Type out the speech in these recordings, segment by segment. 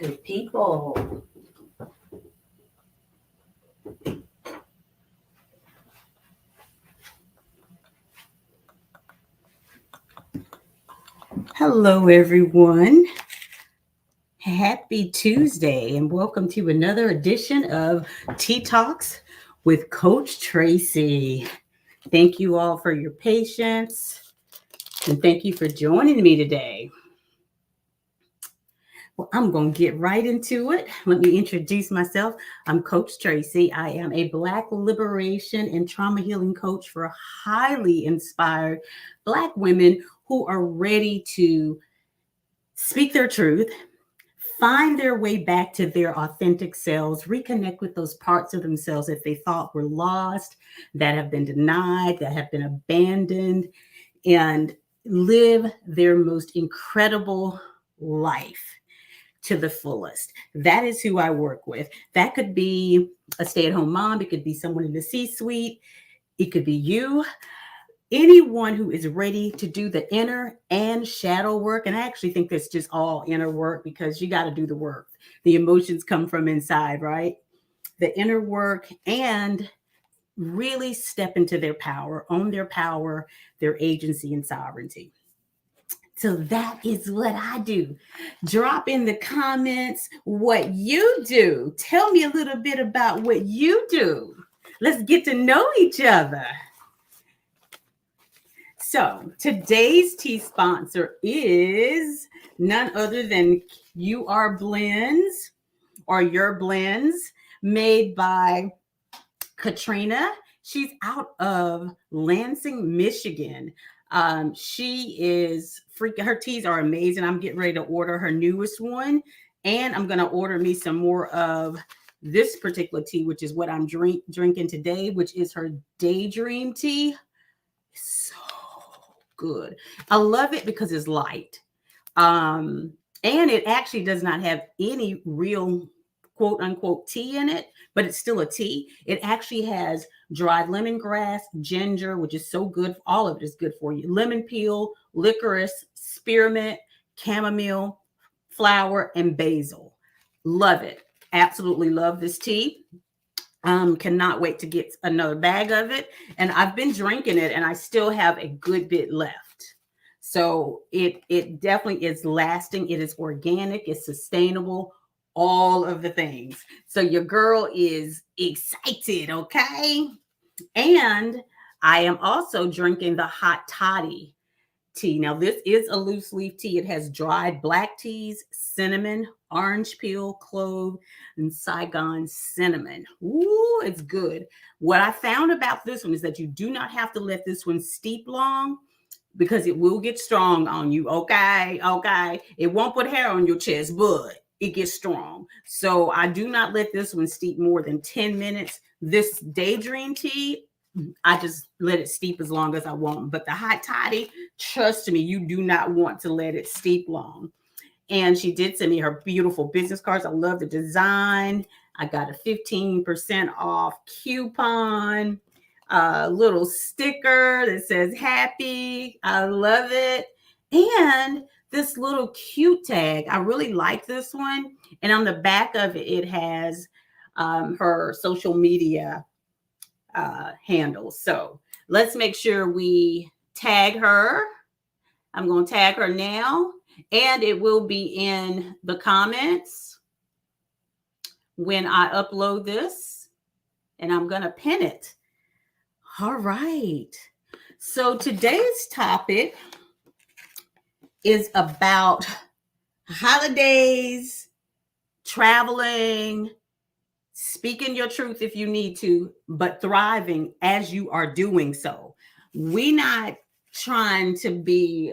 Good people. Hello, everyone. Happy Tuesday, and welcome to another edition of Tea Talks with Coach Tracey. Thank you all for your patience, and thank you for joining me today. Well, I'm going to get right into it. Let me introduce myself. I'm Coach Tracey. I am a Black liberation and trauma healing coach for highly inspired Black women who are ready to speak their truth, find their way back to their authentic selves, reconnect with those parts of themselves that they thought were lost, that have been denied, that have been abandoned, and live their most incredible life to the fullest. That is who I work with. That could be a stay-at-home mom, it could be someone in the C-suite, it could be you. Anyone who is ready to do the inner and shadow work, and I actually think that's just all inner work because you got to do the work. The emotions come from inside, right? The inner work and really step into their power, own their power, their agency and sovereignty. So that is what I do. Drop in the comments what you do. Tell me a little bit about what you do. Let's get to know each other. So today's tea sponsor is none other than UrBlends or UrBlends, made by Katrina. She's out of Lansing, Michigan. She is freaking, her teas are amazing. I'm getting ready to order her newest one, and I'm going to order me some more of this particular tea, which is what I'm drinking today, which is her Daydream Tea. So good. I love it because it's light. And it actually does not have any real quote unquote tea in it, but it's still a tea. It actually has dried lemongrass, ginger, which is so good. All of it is good for you. Lemon peel, licorice, spearmint, chamomile, flower, and basil. Love it. Absolutely love this tea. Cannot wait to get another bag of it. And I've been drinking it and I still have a good bit left. So it definitely is lasting. It is organic, it's sustainable, all of the things. So your girl is excited, okay? And I am also drinking the hot toddy tea. Now, this is a loose leaf tea. It has dried black teas, cinnamon, orange peel, clove, and Saigon cinnamon. Ooh, it's good. What I found about this one is that you do not have to let this one steep long because it will get strong on you. Okay. It won't put hair on your chest, but it gets strong. So I do not let this one steep more than 10 minutes. This Daydream Tea, I just let it steep as long as I want. But the hot toddy, trust me, you do not want to let it steep long. And she did send me her beautiful business cards. I love the design. I got a 15% off coupon, a little sticker that says happy. I love it. And this little cute tag. I really like this one. And on the back of it, it has her social media handles. So let's make sure we tag her. I'm going to tag her now, and it will be in the comments when I upload this, and I'm going to pin it. All right. So today's topic is about holidays, traveling, speaking your truth if you need to, but thriving as you are doing so. We're not trying to be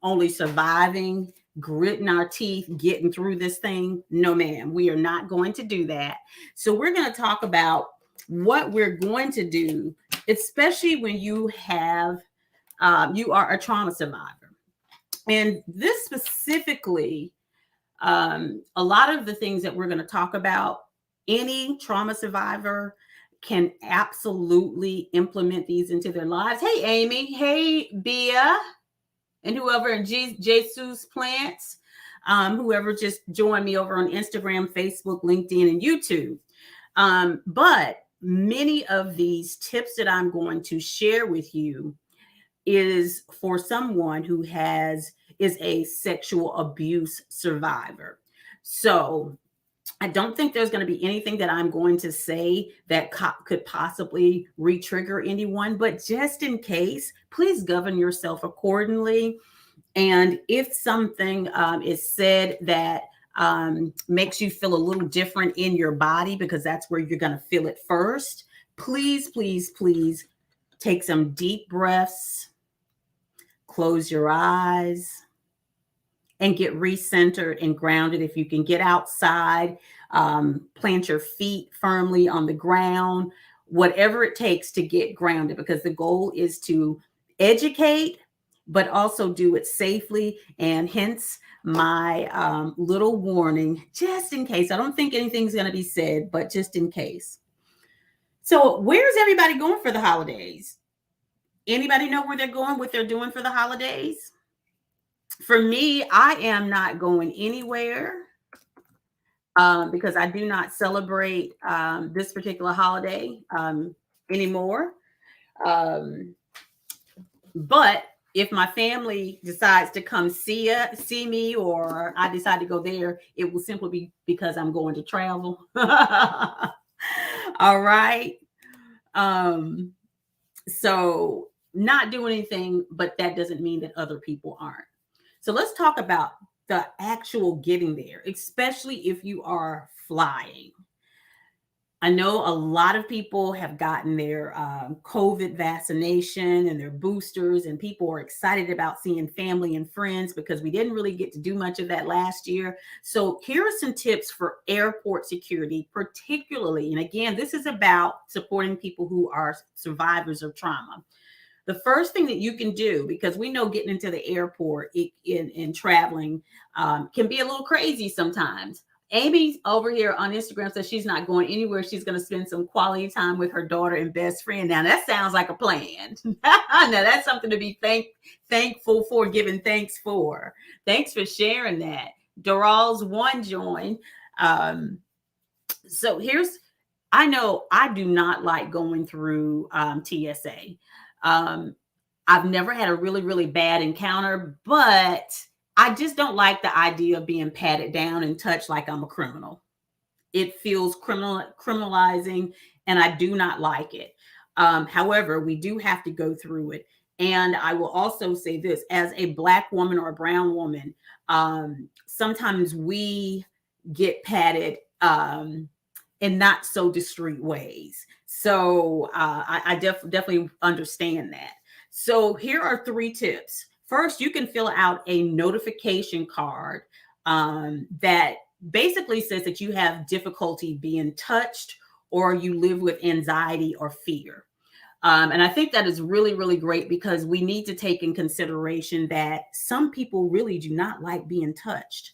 only surviving, gritting our teeth, getting through this thing. No, ma'am, we are not going to do that. So we're going to talk about what we're going to do, especially when you have, you are a trauma survivor. And this specifically, a lot of the things that we're going to talk about, any trauma survivor can absolutely implement these into their lives. Hey, Amy. Hey, Bia. And whoever in Jesus Plants. whoever just joined me over on Instagram, Facebook, LinkedIn, and YouTube. But many of these tips that I'm going to share with you is for someone who is a sexual abuse survivor. So I don't think there's going to be anything that I'm going to say that could possibly re-trigger anyone, but just in case, please govern yourself accordingly. And if something is said that makes you feel a little different in your body, because that's where you're going to feel it first, please, please, please take some deep breaths, close your eyes, and get recentered and grounded. If you can get outside, plant your feet firmly on the ground, whatever it takes to get grounded, because the goal is to educate, but also do it safely. And hence my little warning, just in case. I don't think anything's going to be said, but just in case. So where's everybody going for the holidays? Anybody know where they're going, what they're doing for the holidays? For me, I am not going anywhere because I do not celebrate this particular holiday anymore. But if my family decides to come see me, or I decide to go there, it will simply be because I'm going to travel. All right. So not doing anything, but that doesn't mean that other people aren't. So let's talk about the actual getting there, especially if you are flying. I know a lot of people have gotten their COVID vaccination and their boosters, and people are excited about seeing family and friends because we didn't really get to do much of that last year. So here are some tips for airport security, particularly, and again, this is about supporting people who are survivors of trauma. The first thing that you can do, because we know getting into the airport in traveling can be a little crazy sometimes. Amy over here on Instagram says she's not going anywhere. She's going to spend some quality time with her daughter and best friend. Now that sounds like a plan. Now that's something to be thankful for, giving thanks for. Thanks for sharing that. Doral's one join. So I know I do not like going through TSA. I've never had a really, really bad encounter, but I just don't like the idea of being patted down and touched like I'm a criminal. It feels criminalizing, and I do not like it. However, we do have to go through it. And I will also say this, as a Black woman or a brown woman, sometimes we get patted in not so discreet ways. So I definitely understand that. So here are 3 tips. First, you can fill out a notification card that basically says that you have difficulty being touched or you live with anxiety or fear. And I think that is really, really great because we need to take in consideration that some people really do not like being touched.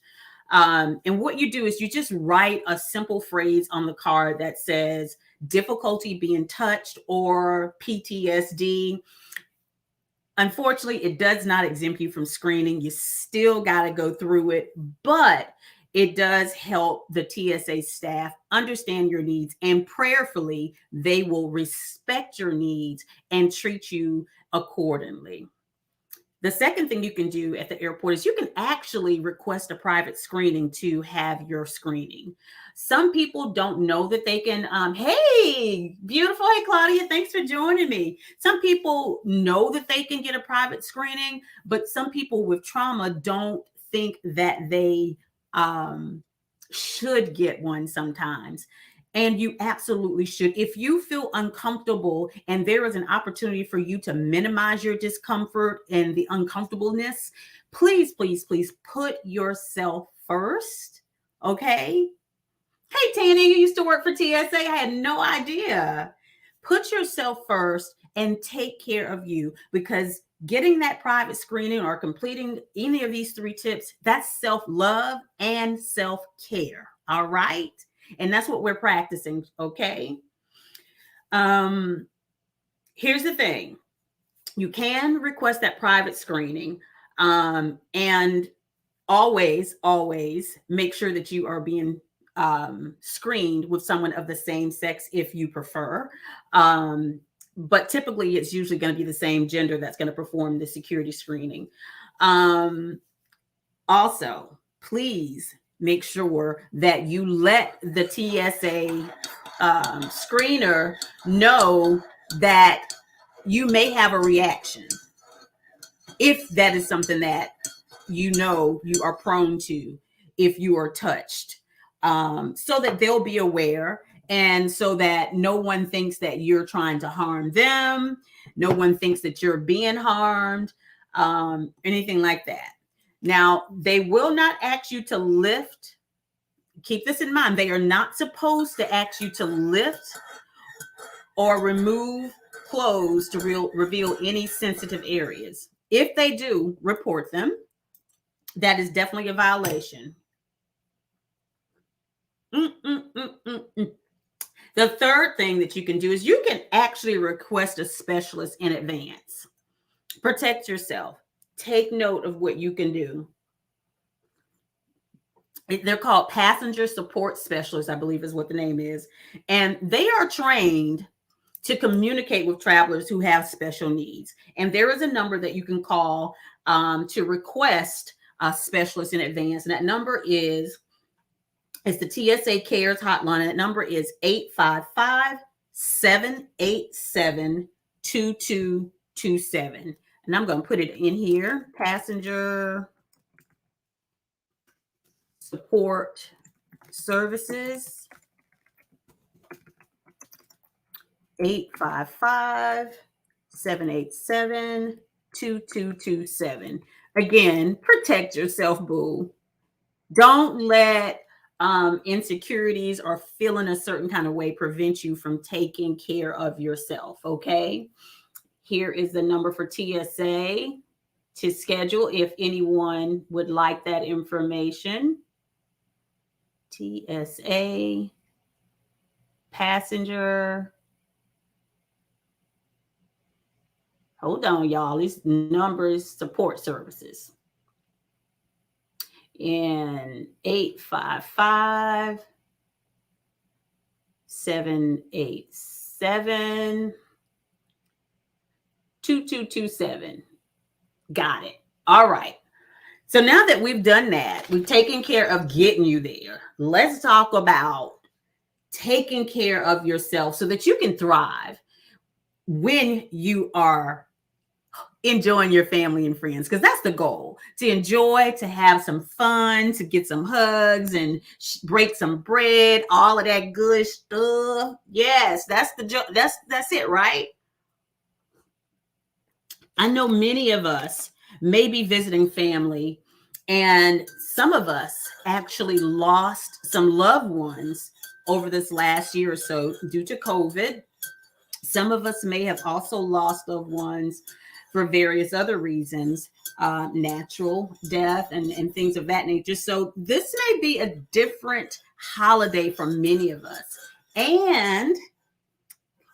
And what you do is you just write a simple phrase on the card that says difficulty being touched or PTSD. Unfortunately, it does not exempt you from screening. You still got to go through it, but it does help the TSA staff understand your needs, and prayerfully, they will respect your needs and treat you accordingly. The second thing you can do at the airport is you can actually request a private screening to have your screening. Some people don't know that they can, hey, beautiful. Hey, Claudia, thanks for joining me. Some people know that they can get a private screening, but some people with trauma don't think that they should get one sometimes. And you absolutely should. If you feel uncomfortable and there is an opportunity for you to minimize your discomfort and the uncomfortableness, please, please, please put yourself first. Okay. Hey, Tanny, you used to work for TSA. I had no idea. Put yourself first and take care of you, because getting that private screening or completing any of these 3 tips, that's self-love and self-care. All right. And that's what we're practicing. Okay. Here's the thing. You can request that private screening. And always make sure that you are being screened with someone of the same sex if you prefer. But typically, it's usually going to be the same gender that's going to perform the security screening. Also, please make sure that you let the TSA screener know that you may have a reaction if that is something that you are prone to if you are touched, so that they'll be aware, and so that no one thinks that you're trying to harm them, no one thinks that you're being harmed, anything like that. Now, they will not ask you to lift. Keep this in mind. They are not supposed to ask you to lift or remove clothes to reveal any sensitive areas. If they do, report them. That is definitely a violation. The third thing that you can do is you can actually request a specialist in advance. Protect yourself. Take note of what you can do. They're called passenger support specialists, I believe is what the name is. And they are trained to communicate with travelers who have special needs. And there is a number that you can call to request a specialist in advance. And that number is the TSA Cares Hotline. That number is 855-787-2227. And I'm going to put it in here. Passenger Support Services. 855-787-2227. Again, protect yourself, boo. Don't let insecurities or feeling a certain kind of way prevent you from taking care of yourself, okay? Here is the number for TSA to schedule if anyone would like that information. TSA passenger. Hold on, y'all. These numbers support services. And 855-787-2227. Got it. All right. So now that we've done that, we've taken care of getting you there. Let's talk about taking care of yourself so that you can thrive when you are enjoying your family and friends, because that's the goal, to enjoy, to have some fun, to get some hugs and break some bread, all of that good stuff. Yes, that's it, right? I know many of us may be visiting family, and some of us actually lost some loved ones over this last year or so due to COVID. Some of us may have also lost loved ones for various other reasons, natural death and things of that nature. So this may be a different holiday for many of us. And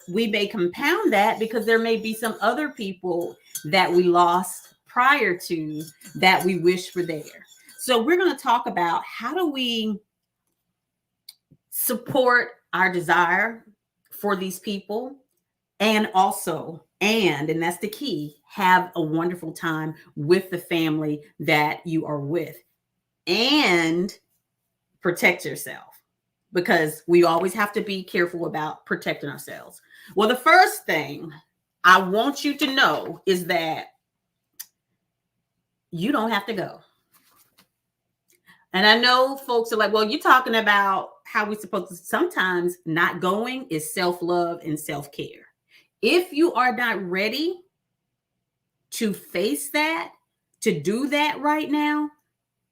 we may compound that because there may be some other people that we lost prior to that we wish were there. So we're going to talk about how do we support our desire for these people, and also, and that's the key, have a wonderful time with the family that you are with, and protect yourself, because we always have to be careful about protecting ourselves. Well, the first thing I want you to know is that you don't have to go. And I know folks are like, well, you're talking about how we're supposed to. Sometimes not going is self-love and self-care. If you are not ready to face that, to do that right now,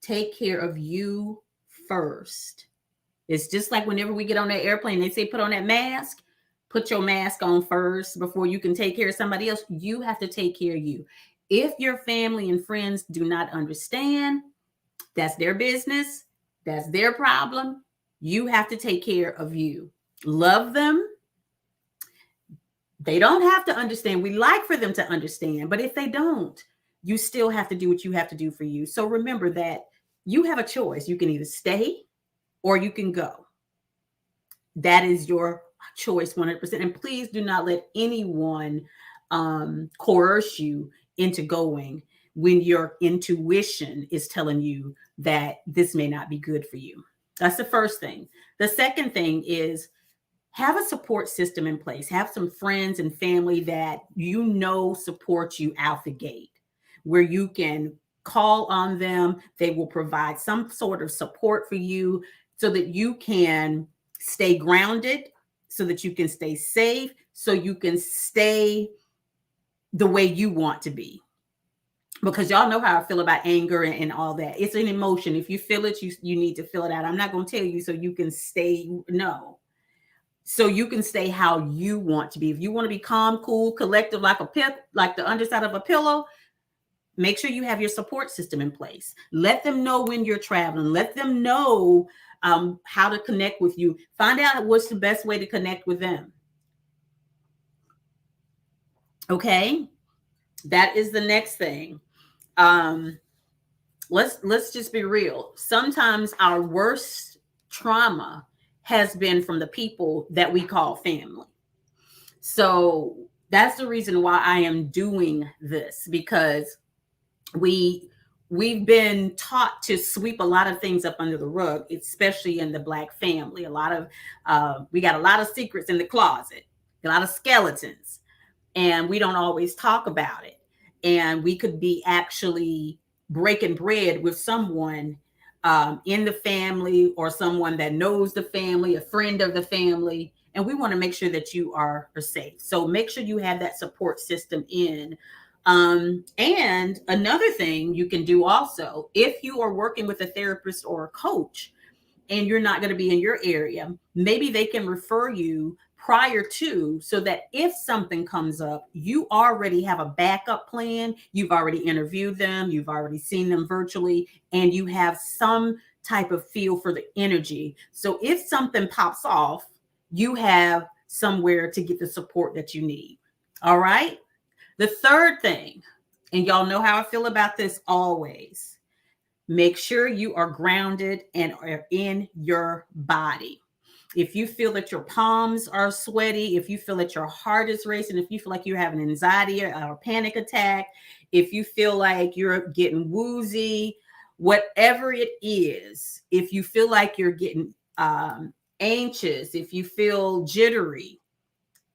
take care of you first. It's just like whenever we get on that airplane, they say put on that mask. Put your mask on first before you can take care of somebody else. You have to take care of you. If your family and friends do not understand, that's their business. That's their problem. You have to take care of you. Love them. They don't have to understand. We like for them to understand, but if they don't, you still have to do what you have to do for you. So remember that you have a choice. You can either stay or you can go. That is your choice 100%. And please do not let anyone coerce you into going when your intuition is telling you that this may not be good for you. That's the first thing. The second thing is have a support system in place. Have some friends and family that you know support you out the gate, where you can call on them. They will provide some sort of support for you so that you can stay grounded, so that you can stay safe, so you can stay the way you want to be. Because y'all know how I feel about anger and all that. It's an emotion. If you feel it, you need to feel it out. I'm not going to tell you so you can stay. No, so you can stay how you want to be. If you want to be calm, cool, collective, like like the underside of a pillow, make sure you have your support system in place. Let them know when you're traveling. Let them know how to connect with you. Find out what's the best way to connect with them. Okay, that is the next thing. Um, let's just be real. Sometimes our worst trauma has been from the people that we call family. So that's the reason why I am doing this, because we've been taught to sweep a lot of things up under the rug, especially in the Black family. A lot of we got a lot of secrets in the closet, a lot of skeletons, and we don't always talk about it. And we could be actually breaking bread with someone in the family, or someone that knows the family, a friend of the family. And we want to make sure that you are safe. So make sure you have that support system in. And another thing you can do also, if you are working with a therapist or a coach, and you're not going to be in your area, maybe they can refer you prior to, so that if something comes up, you already have a backup plan. You've already interviewed them, you've already seen them virtually, and you have some type of feel for the energy. So if something pops off, you have somewhere to get the support that you need. All right. The third thing, and y'all know how I feel about this always, make sure you are grounded and are in your body. If you feel that your palms are sweaty, if you feel that your heart is racing, if you feel like you're having anxiety or a panic attack, if you feel like you're getting woozy, whatever it is, if you feel like you're getting anxious, if you feel jittery,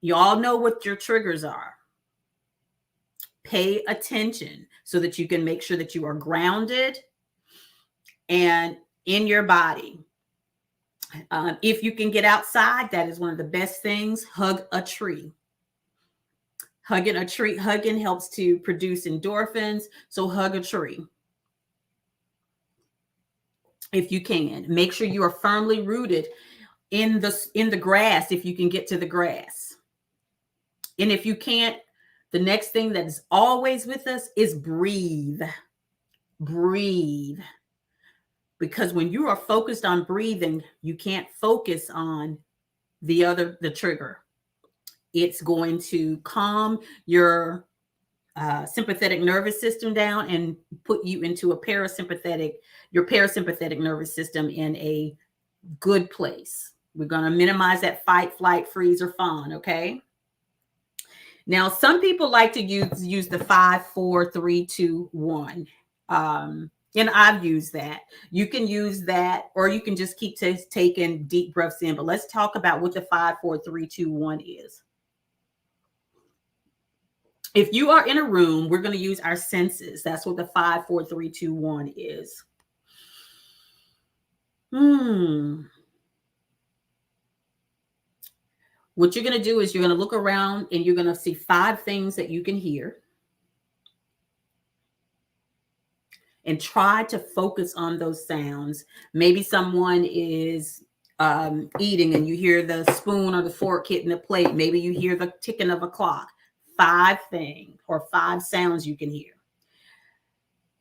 you all know what your triggers are. Pay attention so that you can make sure that you are grounded and in your body. If you can get outside, that is one of the best things. Hug a tree. Hugging helps to produce endorphins. So hug a tree if you can. Make sure you are firmly rooted in the grass if you can get to the grass. And if you can't, the next thing that is always with us is breathe. Breathe. Because when you are focused on breathing, you can't focus on the trigger. It's going to calm your sympathetic nervous system down and put you into your parasympathetic nervous system in a good place. We're going to minimize that fight, flight, freeze, or fawn. Okay. Now, some people like to use the 5, 4, 3, 2, 1. And I've used that. You can use that, or you can just keep taking deep breaths in. But let's talk about what the 5, 4, 3, 2, 1 is. If you are in a room, we're going to use our senses. That's what the 5, 4, 3, 2, 1 is. What you're going to do is you're going to look around and you're going to see 5 things that you can hear. And try to focus on those sounds. Maybe someone is eating and you hear the spoon or the fork hitting the plate. Maybe you hear the ticking of a clock. 5 things or 5 sounds you can hear.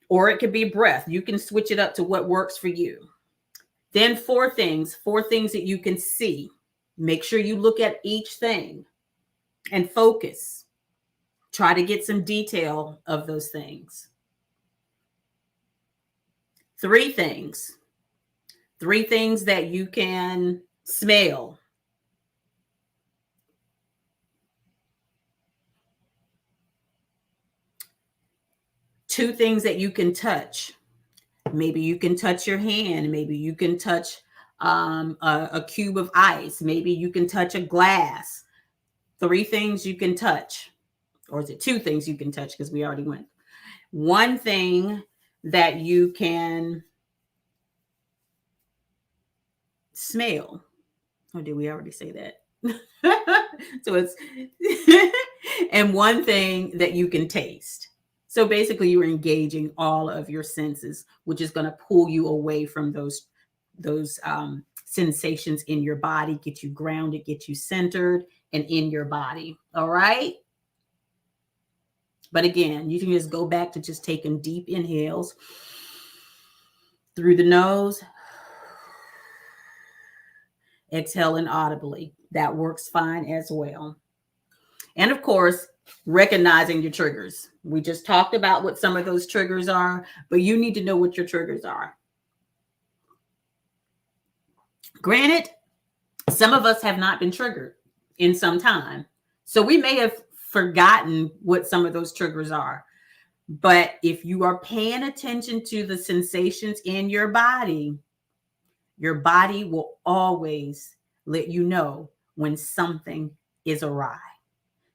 Or it could be breath. You can switch it up to what works for you. Then 4 things that you can see. Make sure you look at each thing and focus. Try to get some detail of those things. Three things. Three things that you can smell. Two things that you can touch. Maybe you can touch your hand. Maybe you can touch a cube of ice. Maybe you can touch a glass. Three things you can touch. Or is it two things you can touch? Because we already went. One thing that you can smell. Or did we already say that? So it's and one thing that you can taste. So basically you're engaging all of your senses, which is going to pull you away from those sensations in your body, get you grounded, get you centered and in your body. All right. But again, you can just go back to just taking deep inhales through the nose, exhaling audibly. That works fine as well. And of course, recognizing your triggers. We just talked about what some of those triggers are, but you need to know what your triggers are. Granted, some of us have not been triggered in some time. So we may have forgotten what some of those triggers are. But if you are paying attention to the sensations in your body will always let you know when something is awry.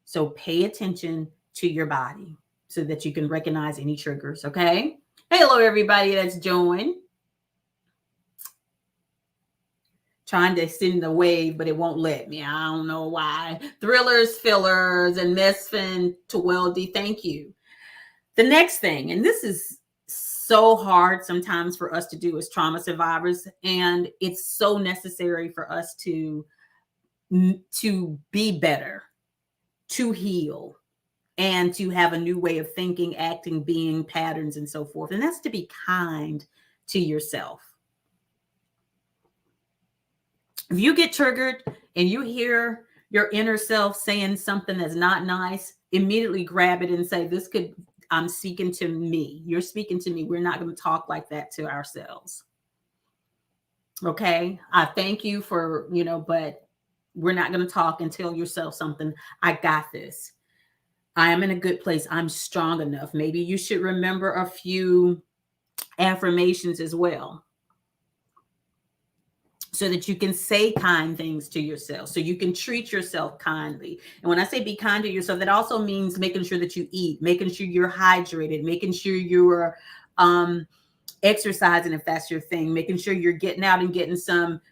So pay attention to your body so that you can recognize any triggers, okay? Hello, everybody that's joined. Trying to send the wave, but it won't let me. I don't know why. Thrillers, Fillers, and Mesfin Taweldi, thank you. The next thing, and this is so hard sometimes for us to do as trauma survivors, and it's so necessary for us to be better, to heal, and to have a new way of thinking, acting, being, patterns, and so forth. And that's to be kind to yourself. If you get triggered and you hear your inner self saying something that's not nice, immediately grab it and say, I'm speaking to me. You're speaking to me. We're not going to talk like that to ourselves. Okay. I thank you for, but we're not going to talk and tell yourself something. I got this. I am in a good place. I'm strong enough. Maybe you should remember a few affirmations as well, so that you can say kind things to yourself, so you can treat yourself kindly. And when I say be kind to yourself, that also means making sure that you eat, making sure you're hydrated, making sure you're exercising if that's your thing, making sure you're getting out and getting some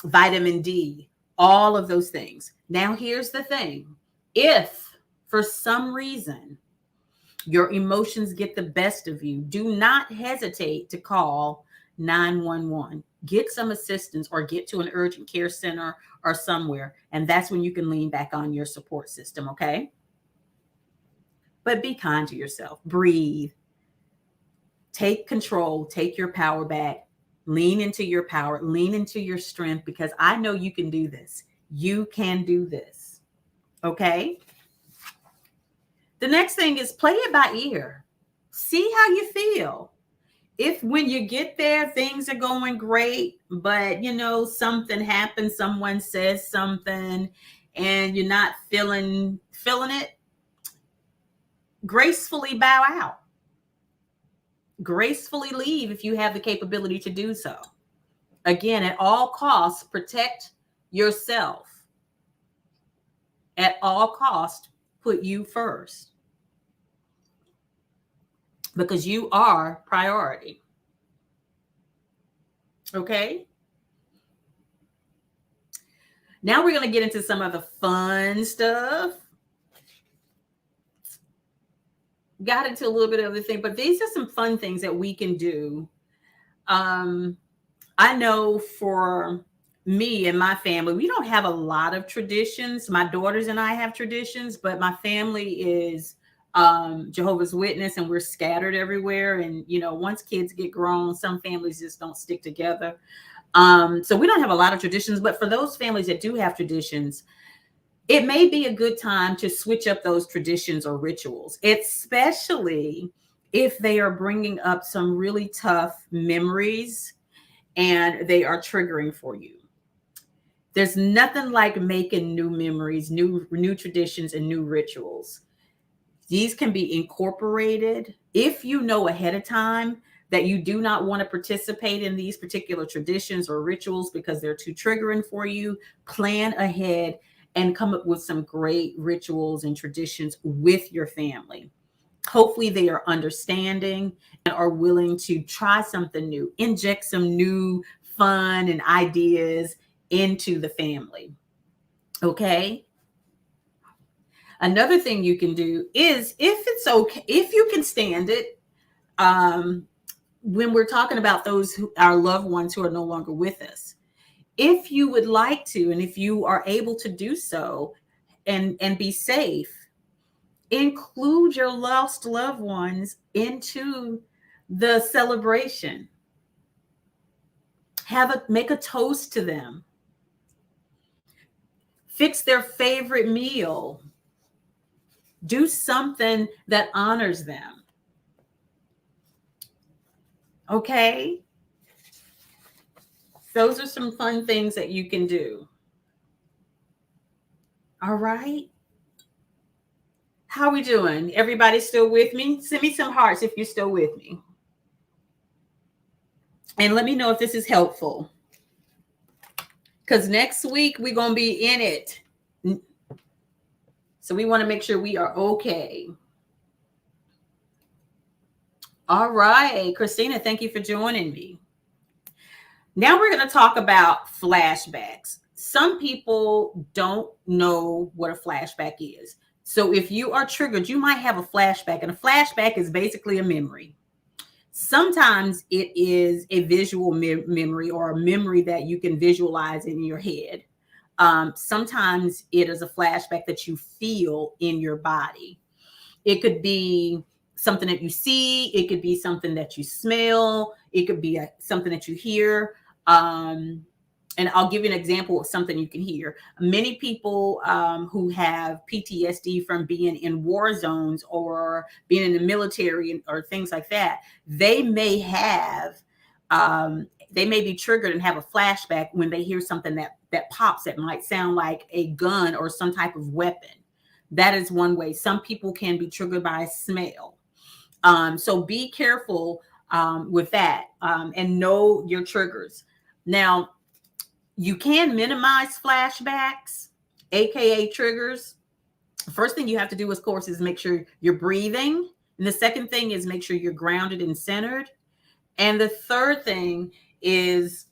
vitamin D, all of those things. Now, here's the thing. If for some reason your emotions get the best of you, do not hesitate to call 911. Get some assistance or get to an urgent care center or somewhere. And that's when you can lean back on your support system, okay? But be kind to yourself. Breathe. Take control. Take your power back. Lean into your power. Lean into your strength, because I know you can do this. You can do this, okay? The next thing is play it by ear. See how you feel. If when you get there, things are going great, but something happens, someone says something and you're not feeling it, gracefully bow out. Gracefully leave if you have the capability to do so. Again, at all costs, protect yourself. At all costs, put you first, because you are priority. Okay? Now we're going to get into some of the fun stuff. Got into a little bit of the thing, but these are some fun things that we can do. I know for me and my family, we don't have a lot of traditions. My daughters and I have traditions, but my family is Jehovah's Witness, and we're scattered everywhere. And, once kids get grown, some families just don't stick together. So we don't have a lot of traditions, but for those families that do have traditions, it may be a good time to switch up those traditions or rituals, especially if they are bringing up some really tough memories and they are triggering for you. There's nothing like making new memories, new traditions, and new rituals. These can be incorporated if you know ahead of time that you do not want to participate in these particular traditions or rituals because they're too triggering for you. Plan ahead and come up with some great rituals and traditions with your family. Hopefully, they are understanding and are willing to try something new, inject some new fun and ideas into the family. Okay. Another thing you can do is, if it's okay, if you can stand it, um, when we're talking about those who, our loved ones who are no longer with us, if you would like to, and if you are able to do so, and be safe, include your lost loved ones into the celebration. Make a toast to them. Fix their favorite meal. Do something that honors them. Okay? Those are some fun things that you can do. All right? How are we doing? Everybody still with me? Send me some hearts if you're still with me. And let me know if this is helpful. Because next week we're going to be in it. So we want to make sure we are okay. All right, Christina, thank you for joining me. Now we're going to talk about flashbacks. Some people don't know what a flashback is. So if you are triggered, you might have a flashback, and a flashback is basically a memory. Sometimes it is a visual memory, or a memory that you can visualize in your head. Sometimes it is a flashback that you feel in your body. It could be something that you see. It could be something that you smell. It could be something that you hear. And I'll give you an example of something you can hear. Many people who have PTSD from being in war zones or being in the military or things like that, they may be triggered and have a flashback when they hear something that pops that might sound like a gun or some type of weapon. That is one way. Some people can be triggered by smell. So be careful with that, and know your triggers. Now, you can minimize flashbacks, aka triggers. The first thing you have to do, of course, is make sure you're breathing. And the second thing is make sure you're grounded and centered. And the third thing is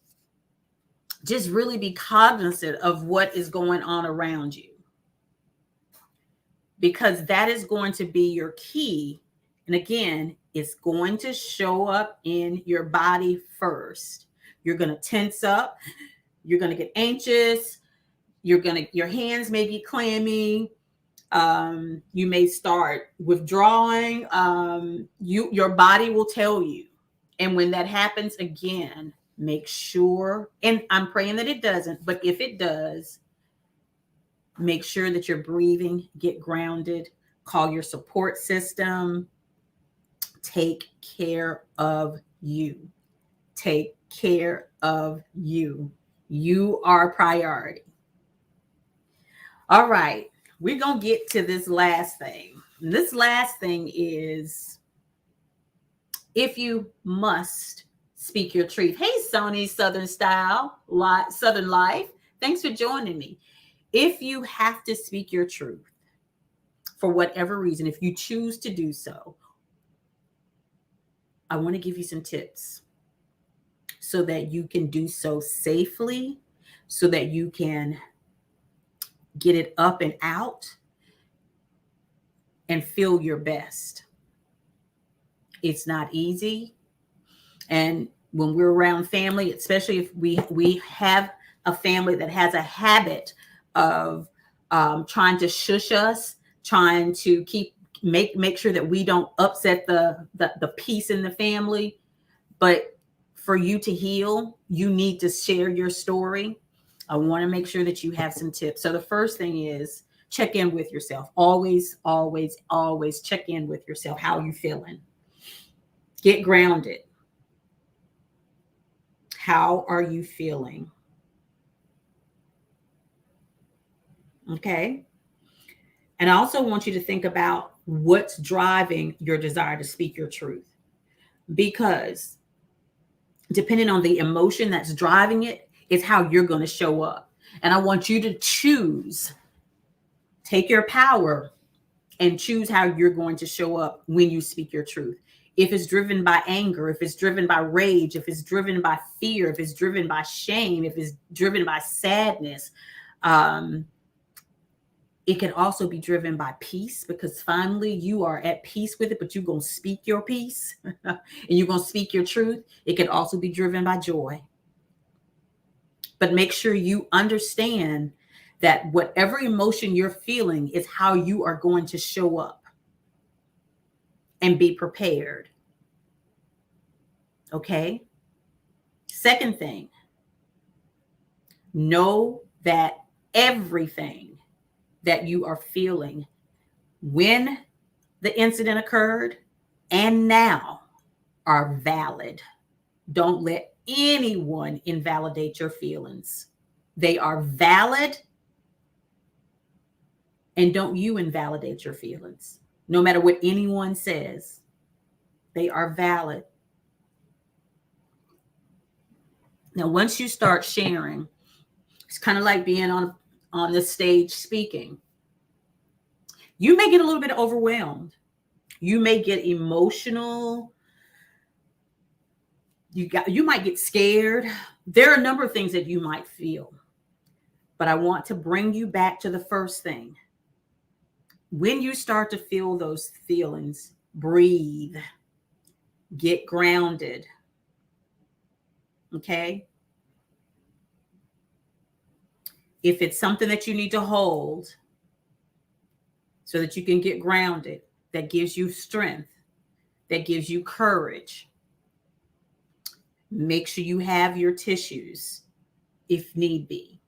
just really be cognizant of what is going on around you, because that is going to be your key. And again, it's going to show up in your body first. You're going to tense up. You're going to get anxious. Your hands may be clammy. You may start withdrawing. Your body will tell you. And when that happens again, make sure, and I'm praying that it doesn't, but if it does, make sure that you're breathing, get grounded, call your support system, take care of you. Take care of you. You are a priority. All right, we're going to get to this last thing. And this last thing is, if you must speak your truth. Hey, Sony Southern Style, Southern Life. Thanks for joining me. If you have to speak your truth for whatever reason, if you choose to do so, I want to give you some tips so that you can do so safely, so that you can get it up and out and feel your best. It's not easy. And when we're around family, especially if we have a family that has a habit of trying to shush us, trying to make sure that we don't upset the peace in the family. But for you to heal, you need to share your story. I want to make sure that you have some tips. So the first thing is check in with yourself. Always, always, always check in with yourself. How are you feeling? Get grounded. How are you feeling? Okay. And I also want you to think about what's driving your desire to speak your truth. Because depending on the emotion that's driving it, is how you're going to show up. And I want you to choose, take your power and choose how you're going to show up when you speak your truth. If it's driven by anger, if it's driven by rage, if it's driven by fear, if it's driven by shame, if it's driven by sadness, it can also be driven by peace, because finally you are at peace with it, but you're going to speak your peace and you're going to speak your truth. It can also be driven by joy. But make sure you understand that whatever emotion you're feeling is how you are going to show up, and be prepared. Okay? Second thing, know that everything that you are feeling when the incident occurred and now are valid. Don't let anyone invalidate your feelings. They are valid, and don't you invalidate your feelings. No matter what anyone says, they are valid. Now, once you start sharing, it's kind of like being on the stage speaking. You may get a little bit overwhelmed. You may get emotional. You might get scared. There are a number of things that you might feel. But I want to bring you back to the first thing. When you start to feel those feelings, breathe. Get grounded. Okay? If it's something that you need to hold so that you can get grounded, that gives you strength, that gives you courage, make sure you have your tissues if need be.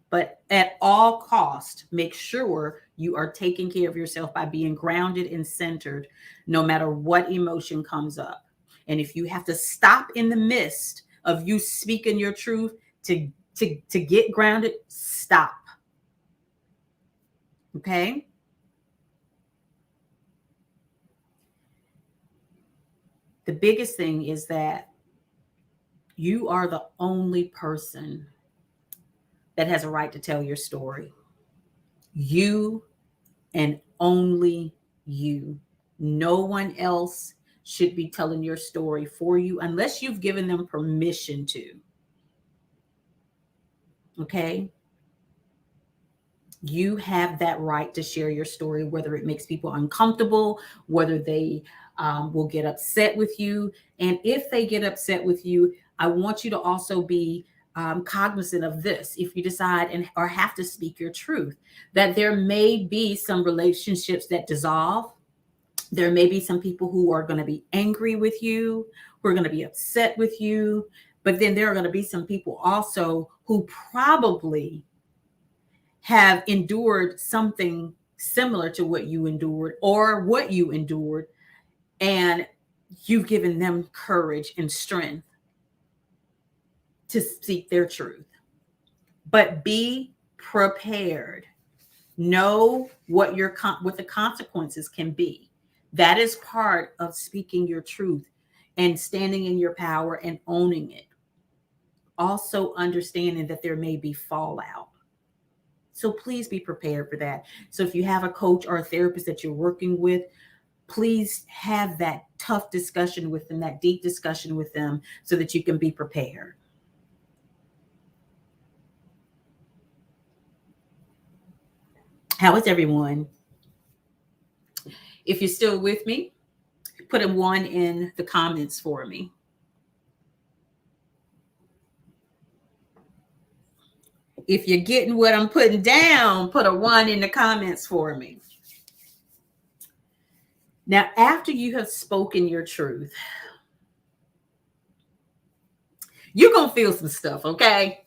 But at all cost, make sure you are taking care of yourself by being grounded and centered no matter what emotion comes up. And if you have to stop in the midst of you speaking your truth to get grounded, stop. Okay? The biggest thing is that you are the only person that has a right to tell your story. You and only you. No one else should be telling your story for you unless you've given them permission to. Okay? You have that right to share your story, whether it makes people uncomfortable, whether they will get upset with you. And if they get upset with you, I want you to also be cognizant of this. If you decide or have to speak your truth, that there may be some relationships that dissolve. There may be some people who are going to be angry with you, who are going to be upset with you. But then there are going to be some people also who probably have endured something similar to what you endured or what you endured, and you've given them courage and strength to speak their truth. But be prepared. Know what the consequences can be. That is part of speaking your truth and standing in your power and owning it. Also understanding that there may be fallout. So please be prepared for that. So if you have a coach or a therapist that you're working with, please have that tough discussion with them, that deep discussion with them, so that you can be prepared. How is everyone? If you're still with me, put a 1 in the comments for me. If you're getting what I'm putting down, put a 1 in the comments for me. Now, after you have spoken your truth, you're going to feel some stuff, okay?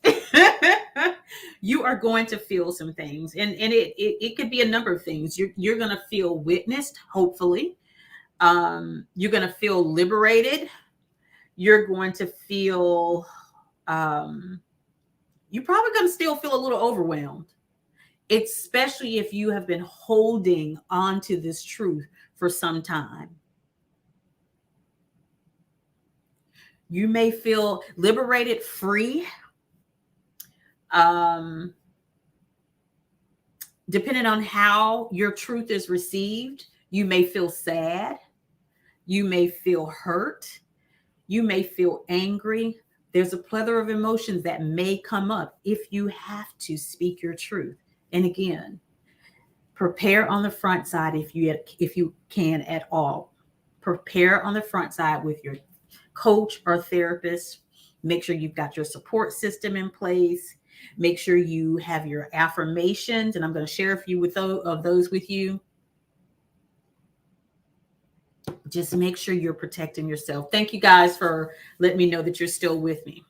You are going to feel some things. And it could be a number of things. You're going to feel witnessed, hopefully. You're going to feel liberated. You're going to feel, um, you're probably going to still feel a little overwhelmed, especially if you have been holding on to this truth for some time. You may feel liberated, free. Um, Depending on how your truth is received, you may feel sad. You may feel hurt. You may feel angry. There's a plethora of emotions that may come up if you have to speak your truth. And again, prepare on the front side if you can at all. Prepare on the front side with your coach or therapist. Make sure you've got your support system in place. Make sure you have your affirmations, and I'm going to share a few of those with you. Just make sure you're protecting yourself. Thank you guys for letting me know that you're still with me.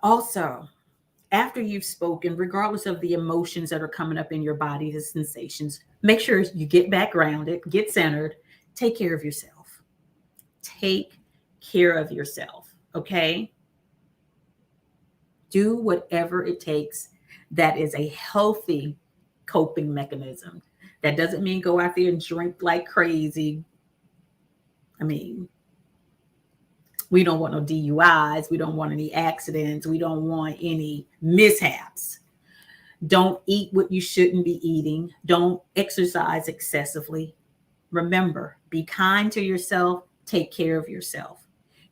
Also, after you've spoken, regardless of the emotions that are coming up in your body, the sensations, make sure you get back grounded, get centered, take care of yourself. Take care of yourself, okay? Do whatever it takes that is a healthy coping mechanism. That doesn't mean go out there and drink like crazy. I mean, we don't want no DUIs. We don't want any accidents. We don't want any mishaps. Don't eat what you shouldn't be eating. Don't exercise excessively. Remember, be kind to yourself. Take care of yourself.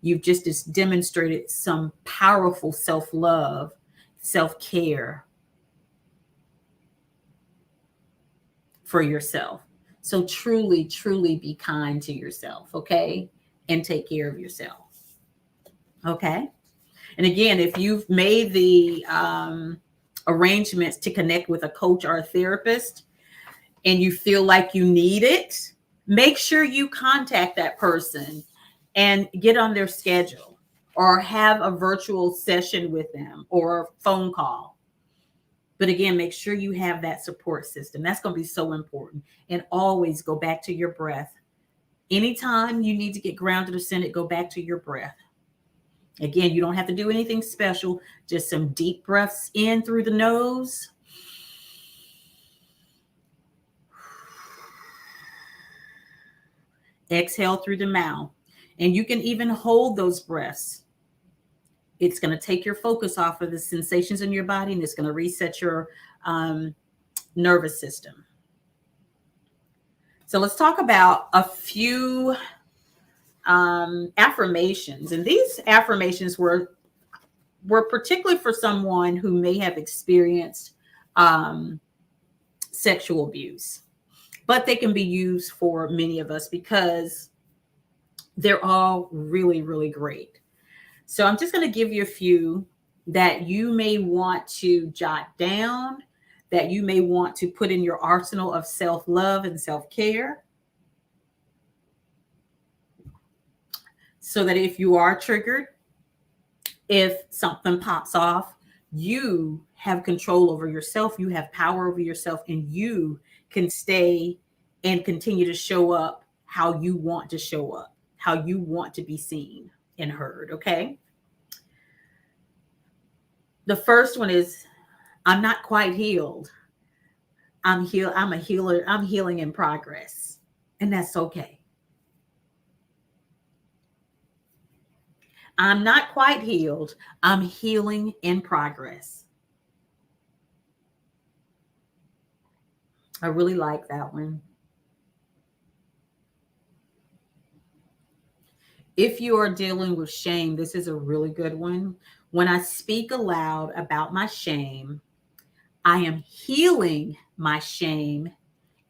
You've just demonstrated some powerful self-love, self-care for yourself. So truly, truly be kind to yourself, okay? And take care of yourself, okay? And again, if you've made the arrangements to connect with a coach or a therapist and you feel like you need it, make sure you contact that person and get on their schedule or have a virtual session with them or a phone call. But again, make sure you have that support system. That's going to be so important. And always go back to your breath. Anytime you need to get grounded or centered, go back to your breath. Again, you don't have to do anything special, just some deep breaths in through the nose. Exhale through the mouth. And you can even hold those breaths. It's going to take your focus off of the sensations in your body and it's going to reset your nervous system. So let's talk about a few affirmations. And these affirmations were particularly for someone who may have experienced sexual abuse, but they can be used for many of us because they're all really, really great. So I'm just going to give you a few that you may want to jot down, that you may want to put in your arsenal of self-love and self-care, so that if you are triggered, if something pops off, you have control over yourself, you have power over yourself, and you can stay and continue to show up how you want to show up, how you want to be seen and heard, okay? The first one is, I'm not quite healed. I'm a healer. I'm healing in progress. And that's okay. I'm not quite healed. I'm healing in progress. I really like that one. If you are dealing with shame, this is a really good one. When I speak aloud about my shame, I am healing my shame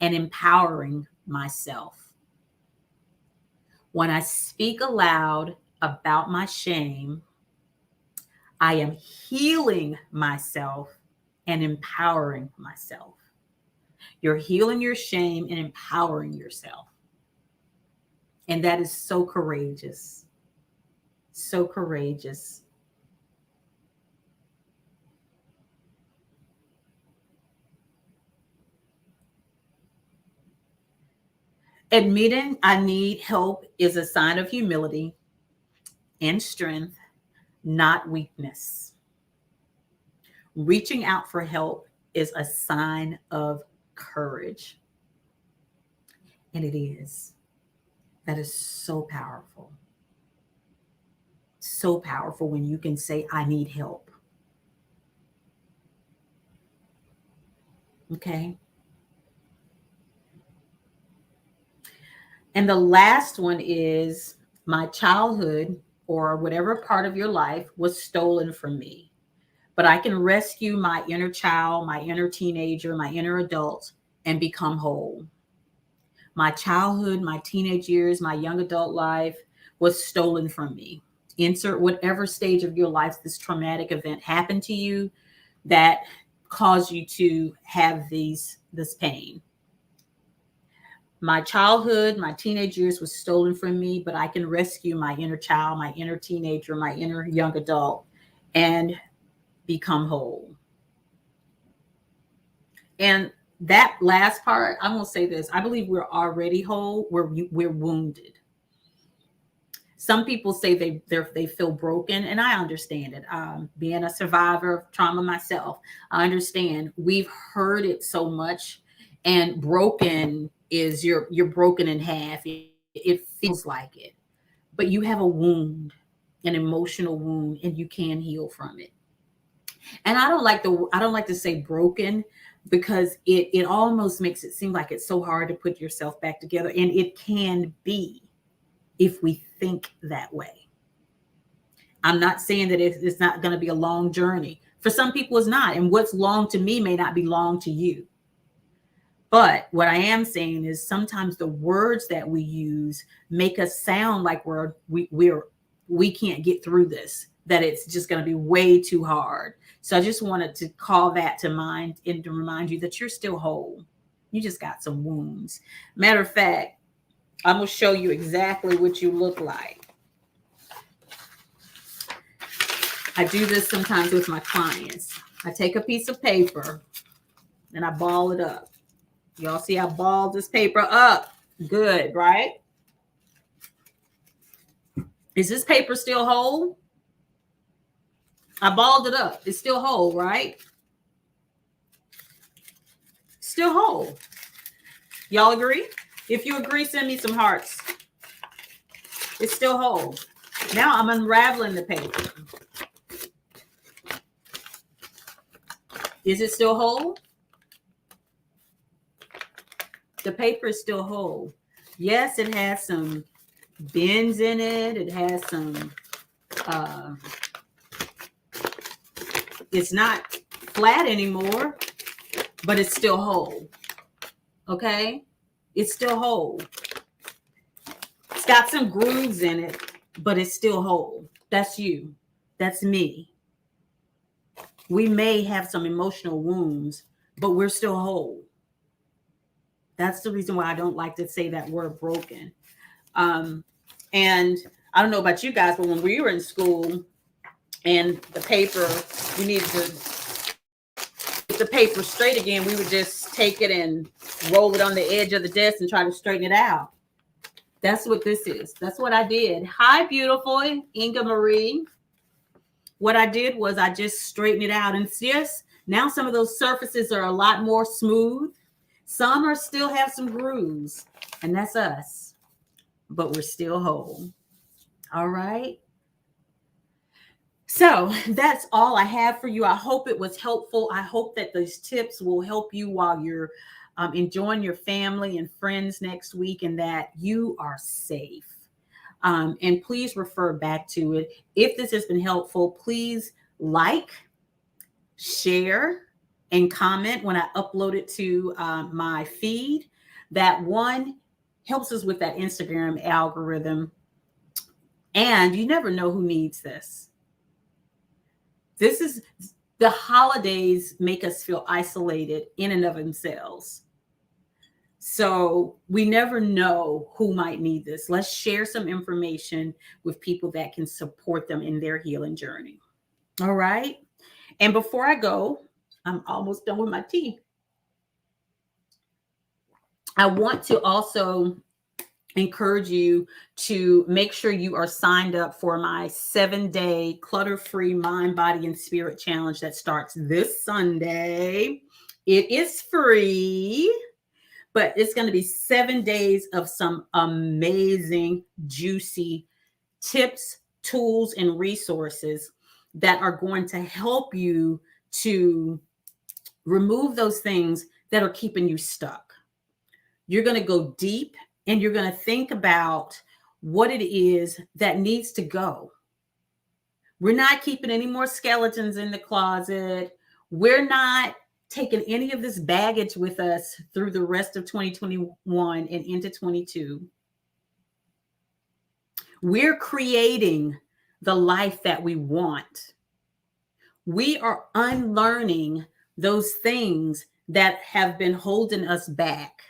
and empowering myself. When I speak aloud about my shame, I am healing myself and empowering myself. You're healing your shame and empowering yourself. And that is so courageous. So courageous. Admitting I need help is a sign of humility and strength, not weakness. Reaching out for help is a sign of courage. And it is. That is so powerful. So powerful when you can say, I need help. Okay. And the last one is my childhood or whatever part of your life was stolen from me. But I can rescue my inner child, my inner teenager, my inner adult, and become whole. My childhood, my teenage years, my young adult life was stolen from me. Insert whatever stage of your life this traumatic event happened to you that caused you to have this pain. My childhood, my teenage years was stolen from me, but I can rescue my inner child, my inner teenager, my inner young adult, and become whole. And that last part, I'm going to say this. I believe we're already whole. We're wounded. Some people say they feel broken, and I understand it. Being a survivor of trauma myself, I understand. We've heard it so much, and broken is you're broken in half. It feels like it, but you have a wound, an emotional wound, and you can heal from it. And I don't like to say broken because it almost makes it seem like it's so hard to put yourself back together, and it can be if we think that way. I'm not saying that it's not going to be a long journey. For some people, it's not. And what's long to me may not be long to you. But what I am saying is sometimes the words that we use make us sound like we can't get through this, that it's just going to be way too hard. So I just wanted to call that to mind and to remind you that you're still whole. You just got some wounds. Matter of fact, I'm going to show you exactly what you look like. I do this sometimes with my clients. I take a piece of paper and I ball it up. Y'all see I balled this paper up? Good, right? Is this paper still whole? I balled it up. It's still whole, right? Still whole. Y'all agree? If you agree, send me some hearts. It's still whole. Now I'm unraveling the paper. Is it still whole? The paper is still whole. Yes, it has some bends in it. It has some, it's not flat anymore, but it's still whole. Okay? It's still whole. It's got some grooves in it, but it's still whole. That's you. That's me. We may have some emotional wounds, but we're still whole. That's the reason why I don't like to say that word broken. And I don't know about you guys, but when we were in school and the paper, we needed to get the paper straight again, we would just take it and roll it on the edge of the desk and try to straighten it out. That's what this is. That's what I did. Hi, beautiful Inga Marie. What I did was I just straightened it out. And yes, now some of those surfaces are a lot more smooth. Some are still have some grooves, and that's us. But we're still whole. All right. So that's all I have for you. I hope it was helpful. I hope that these tips will help you while you're enjoying your family and friends next week, and that you are safe. And please refer back to it. If this has been helpful, please like, share, and comment when I upload it to my feed. That one helps us with that Instagram algorithm. And you never know who needs this. This is the holidays make us feel isolated in and of themselves. So we never know who might need this. Let's share some information with people that can support them in their healing journey. All right. And before I go, I'm almost done with my tea. I want to also encourage you to make sure you are signed up for my 7-day clutter-free mind, body, and spirit challenge that starts this Sunday. It is free, but it's going to be 7 days of some amazing, juicy tips, tools, and resources that are going to help you to remove those things that are keeping you stuck. You're going to go deep and you're going to think about what it is that needs to go. We're not keeping any more skeletons in the closet. We're not taking any of this baggage with us through the rest of 2021 and into 22. We're creating the life that we want. We are unlearning those things that have been holding us back.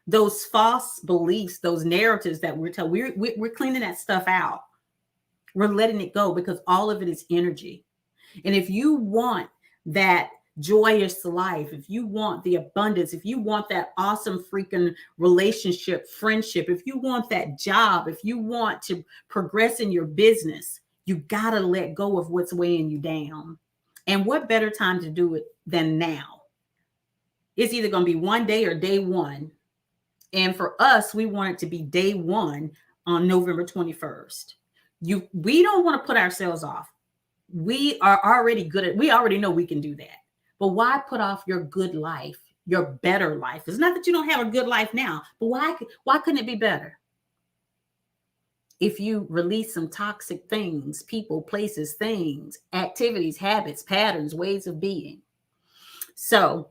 Those false beliefs, those narratives that we're telling, we're cleaning that stuff out. We're letting it go because all of it is energy. And if you want that joyous life, if you want the abundance, if you want that awesome freaking relationship, friendship, if you want that job, if you want to progress in your business, you got to let go of what's weighing you down. And what better time to do it than now? It's either going to be one day or day one. And for us, we want it to be day one on November 21st. We don't want to put ourselves off. We are already good at, we already know we can do that. But why put off your good life, your better life? It's not that you don't have a good life now, but why couldn't it be better? If you release some toxic things, people, places, things, activities, habits, patterns, ways of being. So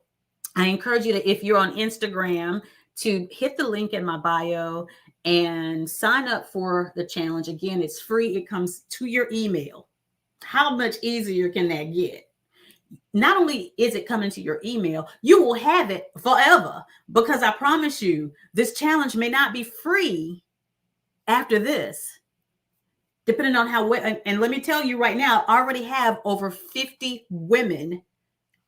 I encourage you to, if you're on Instagram, to hit the link in my bio and sign up for the challenge. Again, it's free. It comes to your email. How much easier can that get? Not only is it coming to your email, you will have it forever, because I promise you, this challenge may not be free after this, depending on how, and let me tell you right now, I already have over 50 women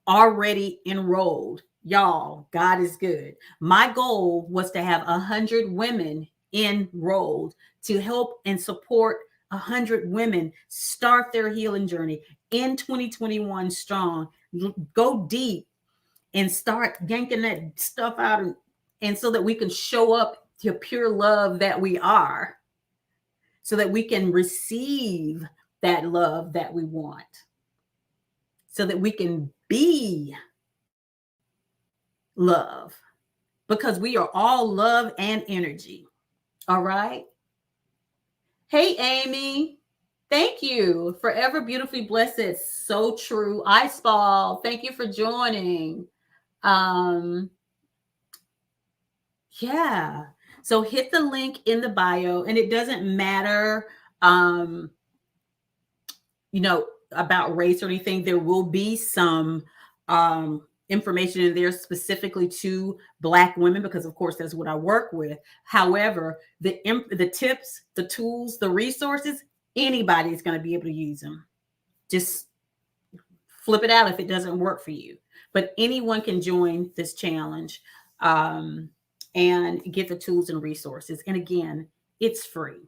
already enrolled. Y'all, God is good. My goal was to have 100 women enrolled to help and support 100 women start their healing journey in 2021 strong. Go deep and start yanking that stuff out, and so that we can show up to pure love that we are, so that we can receive that love that we want, so that we can be love, because we are all love and energy. All right. Hey, Amy. Thank you. Forever beautifully blessed. It's so true. Ice Ball, thank you for joining. Yeah. So hit the link in the bio, and it doesn't matter, about race or anything. There will be some information in there specifically to Black women, because of course that's what I work with. However, the tips, the tools, the resources, anybody is going to be able to use them. Just flip it out if it doesn't work for you. But anyone can join this challenge and get the tools and resources. And again, it's free.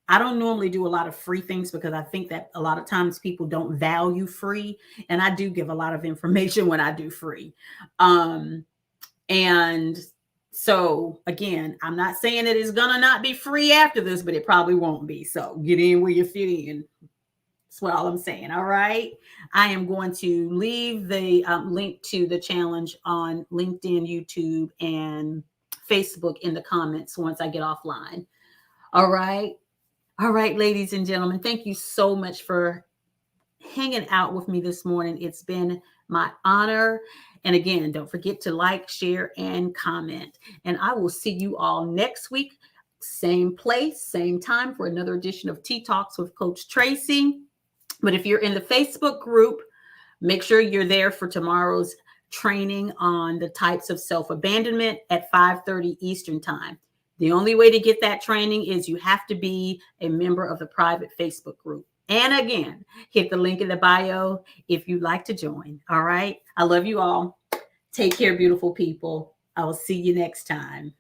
I don't normally do a lot of free things because I think that a lot of times people don't value free. And I do give a lot of information when I do free. And so again, I'm not saying that it's going to not be free after this, but it probably won't be. So get in where you fit in. That's what all I'm saying. All right. I am going to leave the link to the challenge on LinkedIn, YouTube, and Facebook in the comments once I get offline. All right. All right, ladies and gentlemen, thank you so much for hanging out with me this morning. It's been my honor. And again, don't forget to like, share, and comment. And I will see you all next week. Same place, same time, for another edition of Tea Talks with Coach Tracey. But if you're in the Facebook group, make sure you're there for tomorrow's training on the types of self-abandonment at 5:30 Eastern time. The only way to get that training is you have to be a member of the private Facebook group. And again, hit the link in the bio if you'd like to join. All right. I love you all. Take care, beautiful people. I will see you next time.